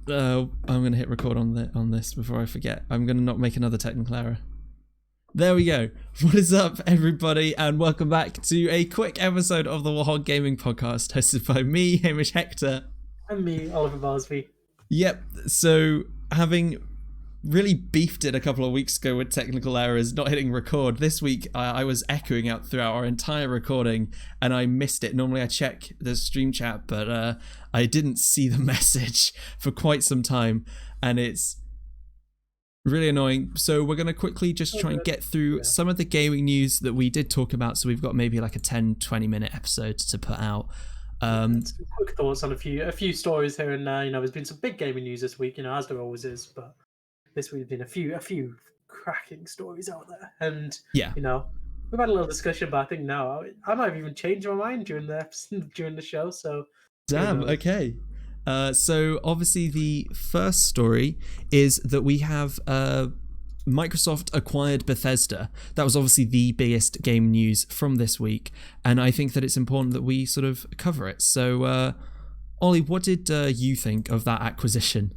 I'm going to hit record on this before I forget. I'm going to not make another technical error. There we go. What is up, everybody, and welcome back to a quick episode of the Warhog Gaming Podcast, hosted by me, Hamish Hector. And me, Oliver Barsby. Yep, so having really beefed it a couple of weeks ago with technical errors, not hitting record, this week I was echoing out throughout our entire recording, and I missed it. Normally I check the stream chat, but I didn't see the message for quite some time, and it's really annoying. So we're going to quickly just try and get through some of the gaming news that we did talk about, so we've got maybe like a 10-20 minute episode to put out. Quick thoughts on a few stories here and there. There's been some big gaming news this week, as there always is, but this week's been a few cracking stories out there, and yeah, we've had a little discussion, but I think now I might have even changed my mind during the show. So damn, okay. So obviously the first story is that we have Microsoft acquired Bethesda. That was obviously the biggest game news from this week, and I think that it's important that we sort of cover it. So, Ollie, what did you think of that acquisition?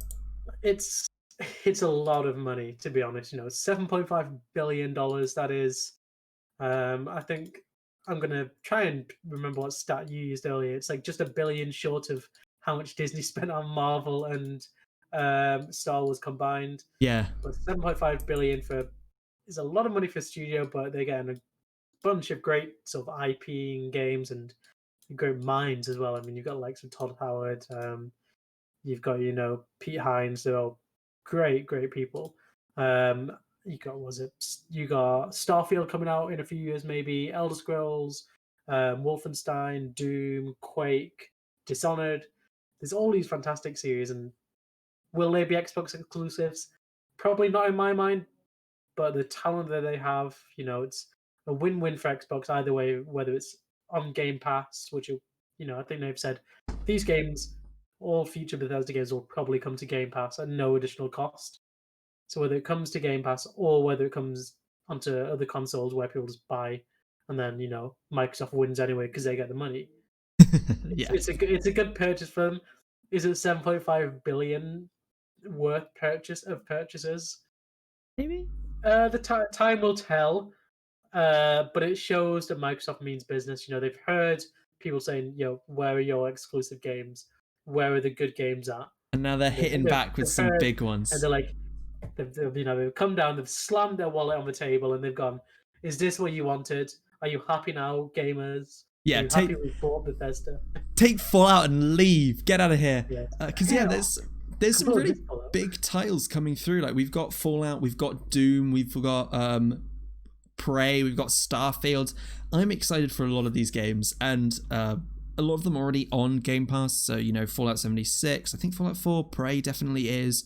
It's a lot of money, to be honest. $7.5 billion. That is, I think I'm gonna try and remember what stat you used earlier. It's like just $1 billion short of how much Disney spent on Marvel and Star Wars combined. Yeah, but $7.5 billion is a lot of money for a studio, but they're getting a bunch of great sort of IP and games and great minds as well. I mean, you've got like some Todd Howard, you've got Pete Hines. They're all great people. You got Starfield coming out in a few years, maybe Elder Scrolls, Wolfenstein, Doom, Quake, Dishonored. There's all these fantastic series, and will they be Xbox exclusives? Probably not in my mind, but the talent that they have, it's a win-win for Xbox either way, whether it's on Game Pass, which I think they've said these games, all future Bethesda games will probably come to Game Pass at no additional cost. So whether it comes to Game Pass or whether it comes onto other consoles where people just buy, and then Microsoft wins anyway because they get the money. yeah, it's a good purchase for them. Is it 7.5 billion worth purchases? maybe. The time will tell. But it shows that Microsoft means business. They've heard people saying, where are your exclusive games? Where are the good games at? And now they're hitting back with some big ones. And they're like, they've come down, they've slammed their wallet on the table, and they've gone, "Is this what you wanted? Are you happy now, gamers? Yeah, happy we bought Bethesda? Take Fallout and leave. Get out of here." Because there's some really big titles coming through. Like we've got Fallout, we've got Doom, we've got Prey, we've got Starfield. I'm excited for a lot of these games, and a lot of them already on Game Pass. So Fallout 76, I think Fallout 4, Prey definitely is.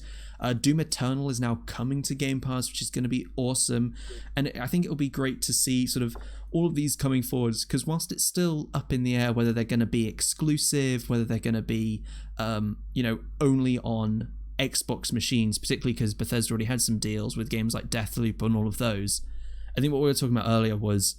Doom Eternal is now coming to Game Pass, which is going to be awesome, and I think it'll be great to see sort of all of these coming forwards, because whilst it's still up in the air whether they're going to be exclusive, whether they're going to be only on Xbox machines, particularly because Bethesda already had some deals with games like Deathloop and all of those. I think what we were talking about earlier was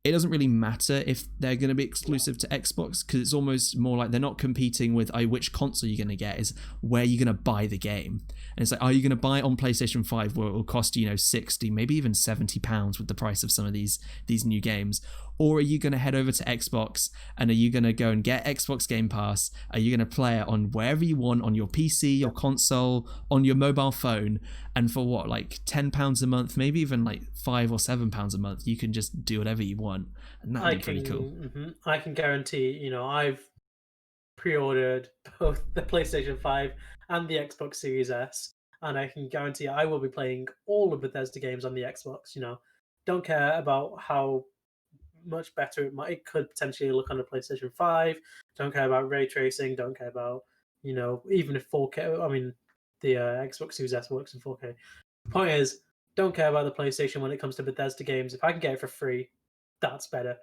it doesn't really matter if they're going to be exclusive to Xbox, because it's almost more like they're not competing with which console you're going to get, is where you're going to buy the game. And it's like, are you going to buy it on PlayStation 5 where it will cost you 60, maybe even £70 with the price of some of these new games? Or are you going to head over to Xbox, and are you going to go and get Xbox Game Pass? Are you going to play it on wherever you want, on your PC, your console, on your mobile phone? And for what, like £10 a month, maybe even like £5 or £7 a month, you can just do whatever you want. And that'd be pretty cool. I can guarantee, I've pre-ordered both the PlayStation 5 and the Xbox Series S, and I can guarantee I will be playing all of Bethesda games on the Xbox. Don't care about how much better it could potentially look on the PlayStation 5. Don't care about ray tracing. Don't care about even if 4K. I mean, the Xbox Series S works in 4K. Point is, don't care about the PlayStation when it comes to Bethesda games. If I can get it for free, that's better.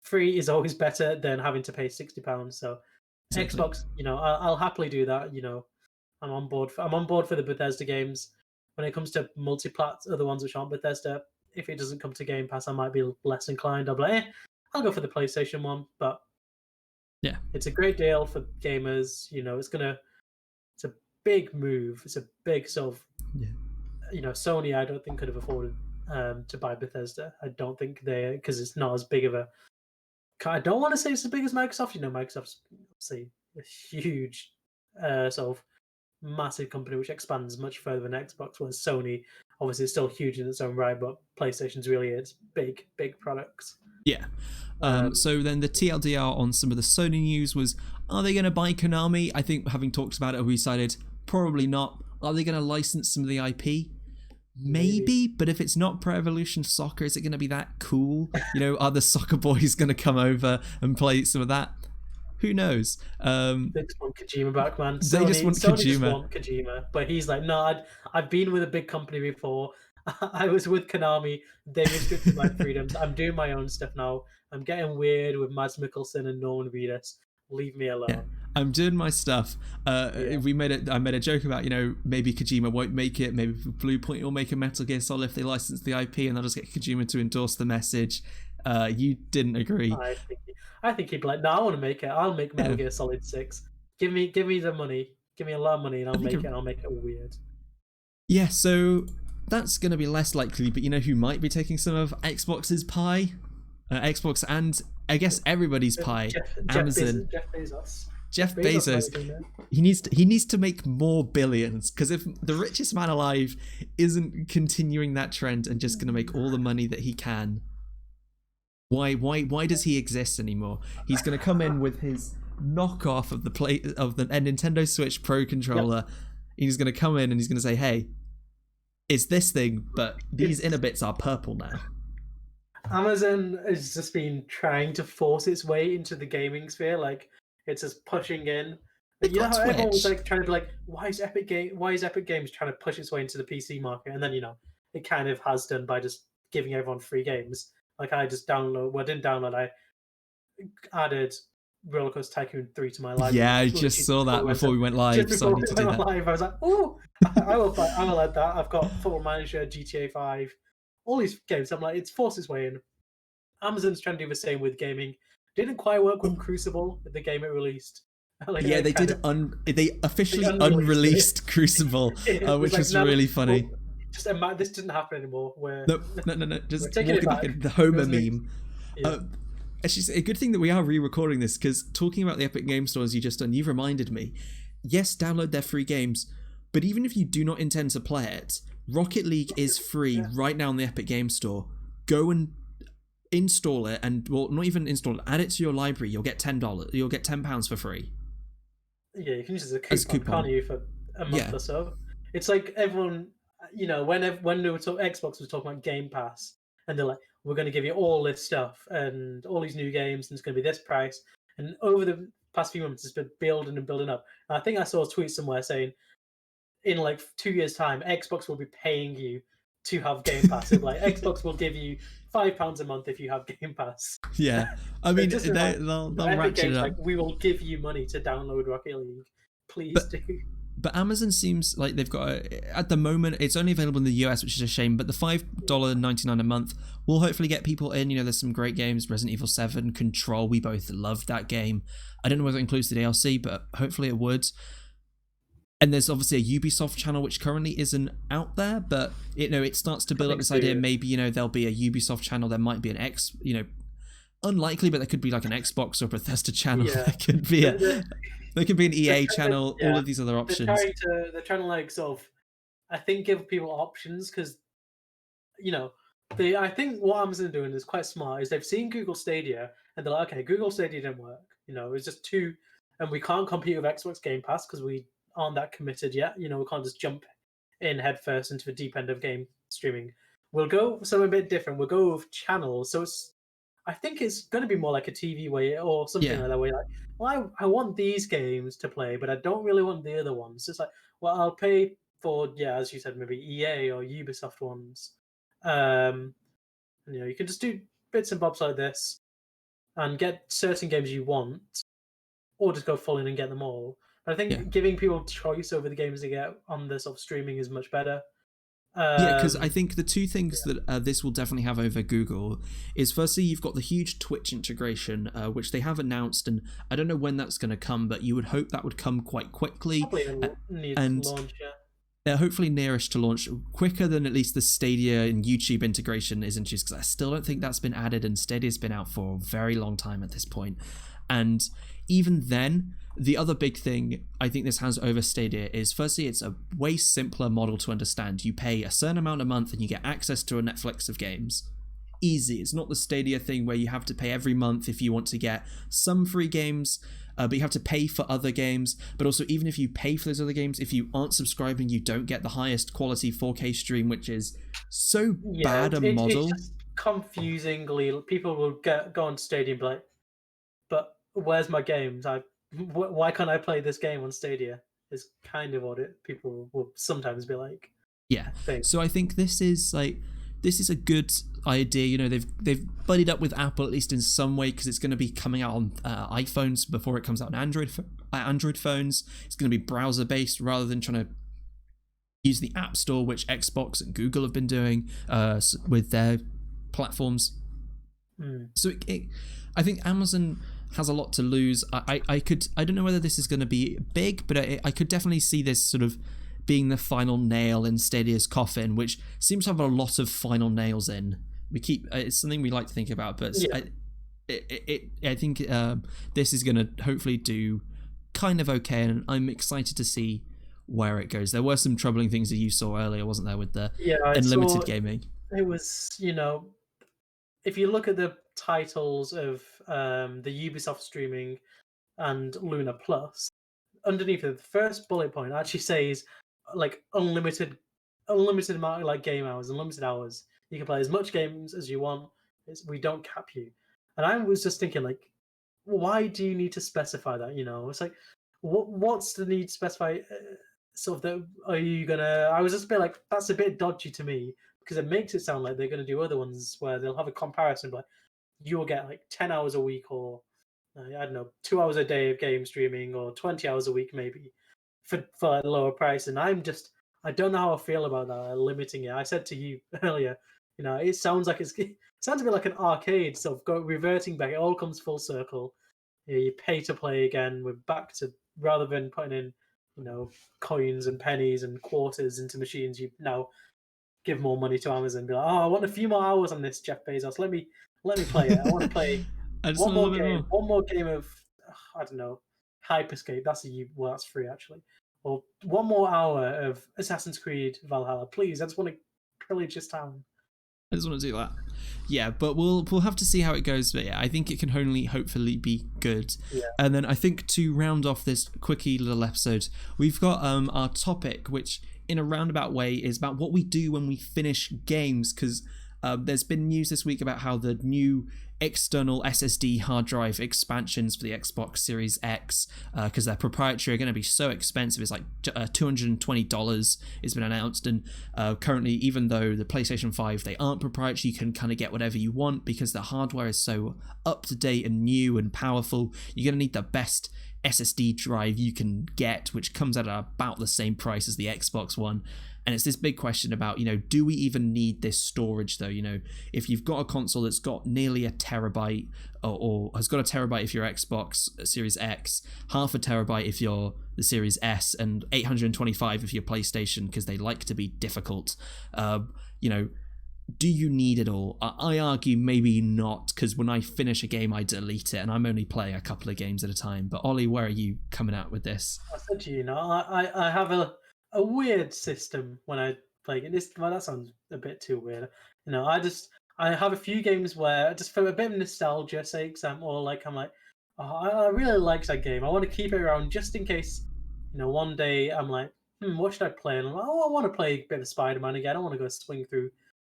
Free is always better than having to pay £60. So exactly. Xbox, I'll happily do that. I'm on board. I'm on board for the Bethesda games. When it comes to multi-plat, other ones which aren't Bethesda, if it doesn't come to Game Pass, I might be less inclined. I'll be like, I'll go for the PlayStation one. But yeah, it's a great deal for gamers. It's a big move. It's a big sort of, Sony. I don't think could have afforded to buy Bethesda. I don't think because it's not as big of a. I don't want to say it's as big as Microsoft. Microsoft's obviously a huge, sort of massive company which expands much further than Xbox. Whereas Sony, obviously, is still huge in its own right, but PlayStation's really its big products. Yeah. So then the TLDR on some of the Sony news was, are they going to buy Konami? I think having talked about it, we decided probably not. Are they going to license some of the IP? Maybe, but if it's not Pro Evolution Soccer, is it going to be that cool? Are the soccer boys going to come over and play some of that? Who knows? They just want Kojima back, man. They just want Kojima. Just want Kojima, but he's like, no, I've been with a big company before. I was with Konami. They restricted my freedoms. I'm doing my own stuff now. I'm getting weird with Mads Mikkelsen and Norman Reedus. Leave me alone. Yeah. I'm doing my stuff. I made a joke about, maybe Kojima won't make it. Maybe Bluepoint will make a Metal Gear Solid if they license the IP, and they'll just get Kojima to endorse the message. You didn't agree. I think he'd be like, no, I want to make it. I'll make Metal Gear Solid 6. Give me the money. Give me a lot of money, and I'll make it. And I'll make it weird. Yeah, so that's going to be less likely. But you know who might be taking some of Xbox's pie? Xbox and I guess everybody's pie. Amazon. Jeff Bezos. He needs to make more billions, because if the richest man alive isn't continuing that trend and just going to make all the money that he can, why does he exist anymore? He's going to come in with his knockoff of the Nintendo Switch Pro controller. Yep. He's going to come in and he's going to say, "Hey, it's this thing, but these inner bits are purple now." Amazon has just been trying to force its way into the gaming sphere. Like, it's just pushing in. You know how everyone was like trying to be like, why is Epic Games trying to push its way into the PC market? And then it kind of has done by just giving everyone free games. Like, I just didn't download. I added Roller Coaster Tycoon 3 to my library. Yeah, I just saw that before we went live. Just before we went live, I was like, oh, I will add that. I've got Football Manager, GTA 5. All these games, I'm like, it's forced its way in. Amazon's trying to do the same with gaming. Didn't quite work with Crucible, the game it released. They did. They officially unreleased Crucible, which is really funny. This didn't happen anymore. No. Just walking back in the Homer meme. Yeah. It's a good thing that we are re-recording this, because talking about the Epic Game Store as you just done, you've reminded me. Yes, download their free games, but even if you do not intend to play it, Rocket League is free right now on the Epic Game Store. Go and install it, and not even install it. Add it to your library. You'll get $10. You'll get £10 for free. Yeah, you can use it as a coupon, can't you, for a month or so? It's like everyone, when Xbox was talking about Game Pass, and they're like, we're going to give you all this stuff and all these new games, and it's going to be this price. And over the past few months, it's been building and building up. And I think I saw a tweet somewhere saying, in like 2 years' time, Xbox will be paying you to have Game Pass. Like, Xbox will give you £5 a month if you have Game Pass. Yeah, I mean, they'll ratchet it up. Like, we will give you money to download Rocket League. Please do. But Amazon seems like they've got at the moment, it's only available in the US, which is a shame. But the $5.99 a month will hopefully get people in. There's some great games: Resident Evil 7, Control. We both loved that game. I don't know whether it includes the DLC, but hopefully it would. And there's obviously a Ubisoft channel, which currently isn't out there, but it starts to build up this idea. Maybe there'll be a Ubisoft channel. There might be an unlikely, but there could be like an Xbox or Bethesda channel. Yeah. There could be an EA channel. All of these other options. They're trying to like sort of, I think, give people options, because I think what Amazon are doing is quite smart. Is they've seen Google Stadia and they're like, okay, Google Stadia didn't work. It's just too, and we can't compete with Xbox Game Pass because we aren't that committed yet. We can't just jump in headfirst into the deep end of game streaming. We'll go something a bit different. We'll go with channels. So I think it's going to be more like a TV way or something like that, way like, well, I want these games to play, but I don't really want the other ones. It's like, well, I'll pay for, as you said, maybe EA or Ubisoft ones. You can just do bits and bobs like this and get certain games you want, or just go full in and get them all. But I think giving people choice over the games they get on the sort of streaming is much better. Yeah, because I think the two things that this will definitely have over Google is, firstly, you've got the huge Twitch integration, which they have announced, and I don't know when that's going to come, but you would hope that would come quite quickly. Probably needs And launch, hopefully nearish to launch, quicker than at least the Stadia and YouTube integration is introduced, because I still don't think that's been added, and Stadia's been out for a very long time at this point. And even then, the other big thing I think this has over Stadia is, firstly, it's a way simpler model to understand. You pay a certain amount a month and you get access to a Netflix of games. Easy. It's not the Stadia thing where you have to pay every month if you want to get some free games, but you have to pay for other games. But also, even if you pay for those other games, if you aren't subscribing, you don't get the highest quality 4K stream, which is so bad a model. It's just confusingly, people will go on Stadia and be like, but where's my games? Why can't I play this game on Stadia? Is kind of what people will sometimes be like. Yeah. So I think this is a good idea. You know, they've buddied up with Apple, at least in some way, because it's going to be coming out on iPhones before it comes out on Android phones. It's going to be browser based rather than trying to use the App Store, which Xbox and Google have been doing with their platforms. So I think Amazon has a lot to lose. I don't know whether this is going to be big, but I could definitely see this sort of being the final nail in Stadia's coffin, which seems to have a lot of final nails in. It's something we like to think about, but I think this is going to hopefully do kind of okay, and I'm excited to see where it goes. There were some troubling things that you saw earlier, wasn't there, with the unlimited gaming? It was, if you look at the titles of the Ubisoft streaming and Luna Plus, underneath the first bullet point actually says like unlimited amount of like game hours, unlimited hours. You can play as much games as you want. We don't cap you. And I was just thinking, like, why do you need to specify that? It's like, what's the need to specify? Sort of that, are you gonna? I was just a bit like, that's a bit dodgy to me, because it makes it sound like they're gonna do other ones where they'll have a comparison, like you'll get like 10 hours a week, or I don't know, 2 hours a day of game streaming, or 20 hours a week maybe for a lower price. And I don't know how I feel about that, limiting it. I said to you earlier, it sounds like it sounds a bit like an arcade, sort of reverting back. It all comes full circle. You pay to play again. We're back to, rather than putting in, coins and pennies and quarters into machines, you now give more money to Amazon and be like, oh, I want a few more hours on this, Jeff Bezos. Let me play it. I want to play one more game of, I don't know, Hyperscape. That's free actually. Or one more hour of Assassin's Creed Valhalla. Please, I just want to pillage this town. I just want to do that. Yeah, but we'll have to see how it goes. But yeah, I think it can only hopefully be good. Yeah. And then I think to round off this quickie little episode, we've got our topic, which in a roundabout way is about what we do when we finish games, because there's been news this week about how the new external SSD hard drive expansions for the Xbox Series X, because they're proprietary, are going to be so expensive. It's like $220 it's been announced, and currently, even though the PlayStation 5, they aren't proprietary, you can kind of get whatever you want because the hardware is so up to date and new and powerful. You're going to need the best SSD drive you can get, which comes at about the same price as the Xbox One. And it's this big question about, do we even need this storage though? If you've got a console that's got nearly a terabyte, or has got a terabyte if you're Xbox Series X, half a terabyte if you're the Series S, and 825 if you're PlayStation, because they like to be difficult, do you need it all? I argue maybe not, because when I finish a game, I delete it, and I'm only playing a couple of games at a time. But Ollie, where are you coming out with this? I said to you, I have a weird system when I play it. Well, that sounds a bit too weird. I have a few games where, just for a bit of nostalgia sake, I'm like, oh, I really like that game. I want to keep it around just in case, one day I'm like, what should I play? And I'm like, oh, I want to play a bit of Spider-Man again. I want to go swing through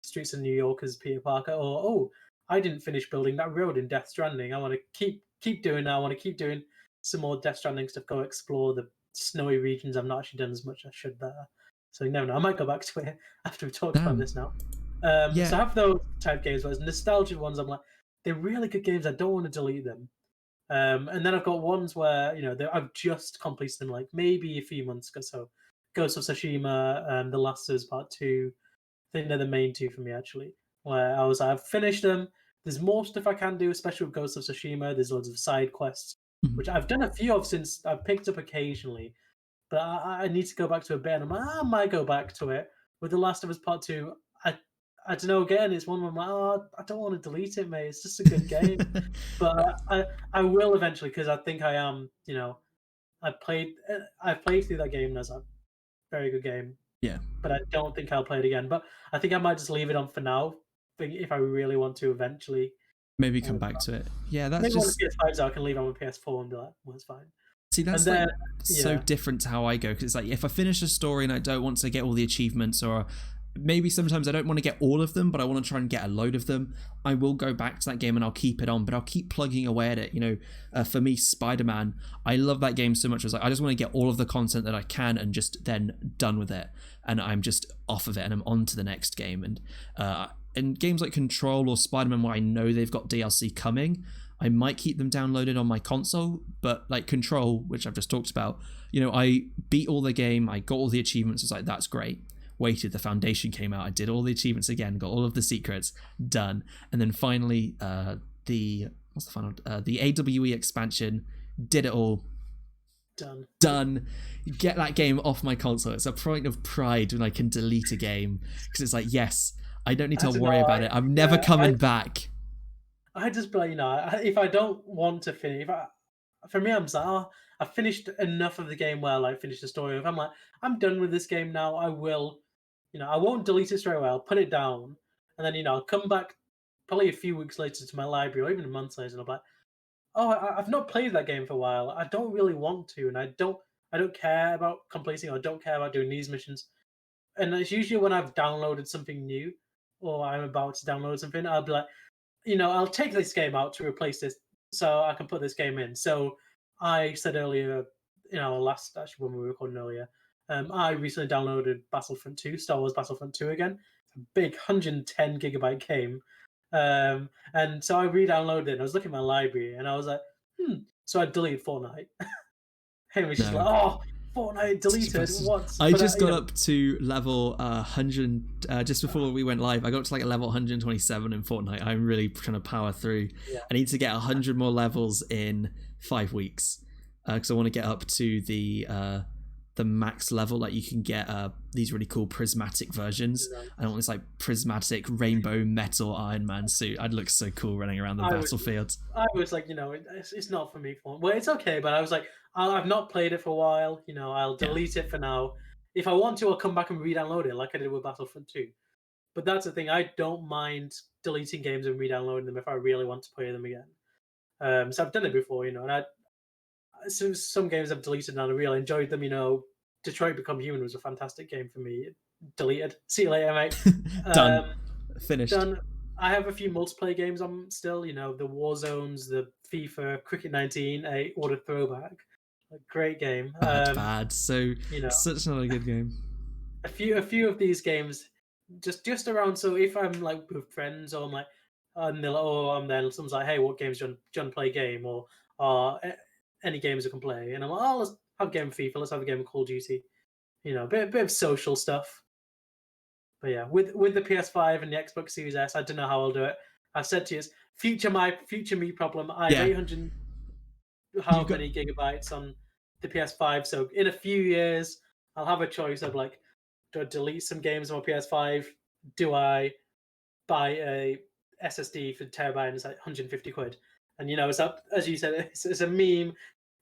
streets of New York as Peter Parker. Or, oh, I didn't finish building that road in Death Stranding. I want to keep doing that. I want to keep doing some more Death Stranding stuff, go explore the snowy regions. I've not actually done as much as I should there. So you never know. I might go back to it after we've talked about this now. So I have those type games, where it's nostalgic ones. I'm like, they're really good games. I don't want to delete them. And then I've got ones where, I've just completed them, like maybe a few months ago. So Ghost of Tsushima, The Last of Us Part 2, I think they're the main two for me, actually. Where I've finished them. There's more stuff I can do, especially with Ghost of Tsushima. There's loads of side quests, which I've done a few of since I've picked up occasionally. But I need to go back to a bit, and I might go back to it. With The Last of Us Part 2, I don't know, again, it's one where I'm like, oh, I don't want to delete it, mate. It's just a good game. But I will eventually, because I think I am, I played through that game, and it's a very good game. Yeah. But I don't think I'll play it again. But I think I might just leave it on for now, if I really want to eventually. Maybe come back to it. Yeah, that's maybe just... on the PS5, so I can leave it on my PS4 and be like, well, it's fine. See, that's so different to how I go, because it's like, if I finish a story and I don't want to get all the achievements, or maybe sometimes I don't want to get all of them, but I want to try and get a load of them, I will go back to that game and I'll keep it on, but I'll keep plugging away at it. For me, Spider-Man, I love that game so much. I was like, I just want to get all of the content that I can and just then done with it, and I'm just off of it and I'm on to the next game. And games like Control or Spider-Man, where I know they've got DLC coming, I might keep them downloaded on my console. But like Control, which I've just talked about, I beat all the game, I got all the achievements. It's like, that's great. Waited, the Foundation came out, I did all the achievements again, got all of the secrets, done. And then finally, the AWE expansion, did it all. Done. Get that game off my console. It's a point of pride when I can delete a game, because it's like, yes, I don't need to worry about it. I'm never coming back. I just play, if I don't want to finish, for me, I'm just like, I finished enough of the game where I like finish the story. If I'm like, I'm done with this game now, I will, I won't delete it straight away. I'll put it down, and then I'll come back probably a few weeks later to my library, or even a month later, and I'll be like, oh, I've not played that game for a while. I don't really want to, and I don't care about completing, or I don't care about doing these missions. And it's usually when I've downloaded something new, or I'm about to download something, I'll be like, I'll take this game out to replace this, so I can put this game in. So I said earlier, actually when we were recording earlier, I recently downloaded Battlefront 2, Star Wars Battlefront 2 again. It's a big 110 gigabyte game. And so I re-downloaded it, and I was looking at my library, and I was like, so I deleted Fortnite. Hamish is like, oh, Fortnite deleted. What? I just got up to level 100 just before we went live. I got to like a level 127 in Fortnite. I'm really trying to power through. Yeah. I need to get 100 more levels in 5 weeks, because I want to get up to the max level. Like, you can get these really cool prismatic versions. I want this like prismatic rainbow metal Iron Man suit. I'd look so cool running around the battlefield. I was like, it's not for me. Well, it's okay, but I was like, I've not played it for a while. I'll delete it for now. If I want to, I'll come back and re-download it, like I did with Battlefront 2. But that's the thing. I don't mind deleting games and re-downloading them if I really want to play them again. So I've done it before, and some games I've deleted and I really enjoyed them. Detroit Become Human was a fantastic game for me. Deleted. See you later, mate. Done. Finished. Done. I have a few multiplayer games on still. The Warzones, the FIFA, Cricket 19. What a throwback! A great game. Bad. So such not a good game. A few of these games, just around. So if I'm like with friends, or I'm like, and they're like, I'm there, and someone's like, hey, what games do you play game, or any games I can play, and I'm like, let's have a game of FIFA, let's have a game of Call of Duty, a bit of social stuff. But yeah, with the PS5 and the Xbox Series S, I don't know how I'll do it. I've said to you, it's future me problem. I have 800 many gigabytes on the PS5, so in a few years I'll have a choice of like, do I delete some games on my PS5? Do I buy a SSD for the terabyte, and it's like 150 quid? And it's up, as you said, it's a meme.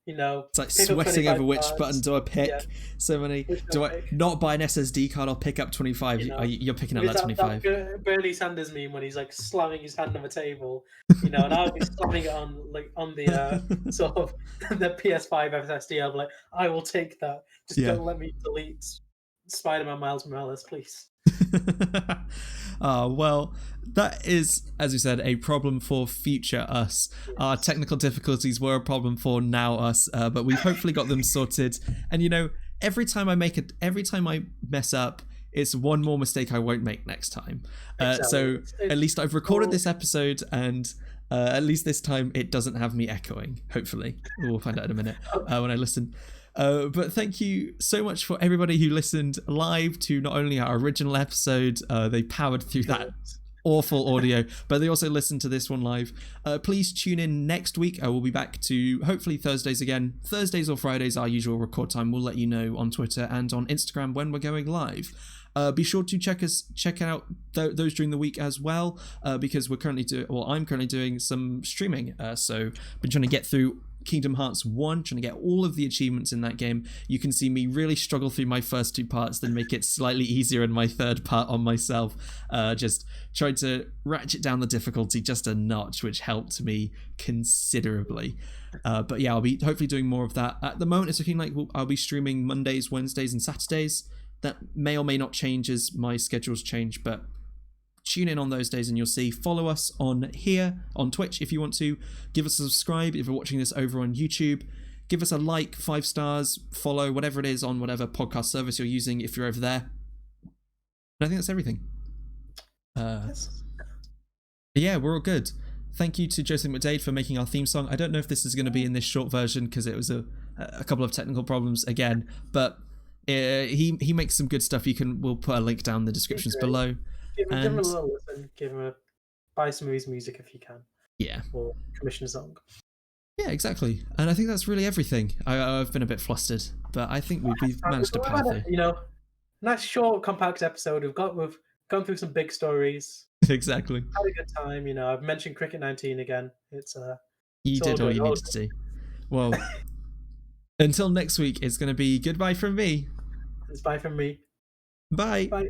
It's like sweating over which button do I pick. Yeah. So many. Do I not buy an SSD card or pick up 25? You're picking up that 25. Bernie Sanders meme when he's like slamming his hand on the table, and I'll be slamming it on the sort of the PS5 SSD. I'm like, I will take that. Just don't let me delete Spider-Man Miles Morales, please. Well, that is, as you said, a problem for future us. Yes. Our technical difficulties were a problem for now us, but we've hopefully got them sorted. And every time I mess up, it's one more mistake I won't make next time. Exactly. So at least I've recorded this episode, and at least this time it doesn't have me echoing. Hopefully, we'll find out in a minute when I listen. But thank you so much for everybody who listened live to not only our original episode, they powered through that awful audio, but they also listened to this one live. Please tune in next week. We'll be back to hopefully Thursdays again. Thursdays or Fridays, our usual record time. We'll let you know on Twitter and on Instagram when we're going live. Be sure to check out those during the week as well, because I'm currently doing some streaming. So been trying to get through Kingdom Hearts 1, trying to get all of the achievements in that game. You can see me really struggle through my first 2 parts, then make it slightly easier in my 3rd part on myself. Just tried to ratchet down the difficulty just a notch, which helped me considerably. But yeah, I'll be hopefully doing more of that. At the moment, it's looking like I'll be streaming Mondays, Wednesdays, and Saturdays. That may or may not change as my schedules change, but tune in on those days and you'll see. Follow us on here on Twitch if you want to. Give us a subscribe if you're watching this over on YouTube. Give us a like, 5 stars, follow, whatever it is on whatever podcast service you're using if you're over there. And I think that's everything. Yeah, we're all good. Thank you to Joseph McDade for making our theme song. I don't know if this is going to be in this short version because it was a couple of technical problems again, but he makes some good stuff. We'll put a link down in the descriptions below. Give him a little listen. Buy some of his music if you can. Yeah. Or commission a song. Yeah, exactly. And I think that's really everything. I've been a bit flustered, but I think we've managed to power through. Nice short, compact episode. We've gone through some big stories. Exactly. Had a good time. I've mentioned Cricket 19 again. You did all you needed to. Well, until next week, it's going to be goodbye from me. It's bye from me. Bye. Bye.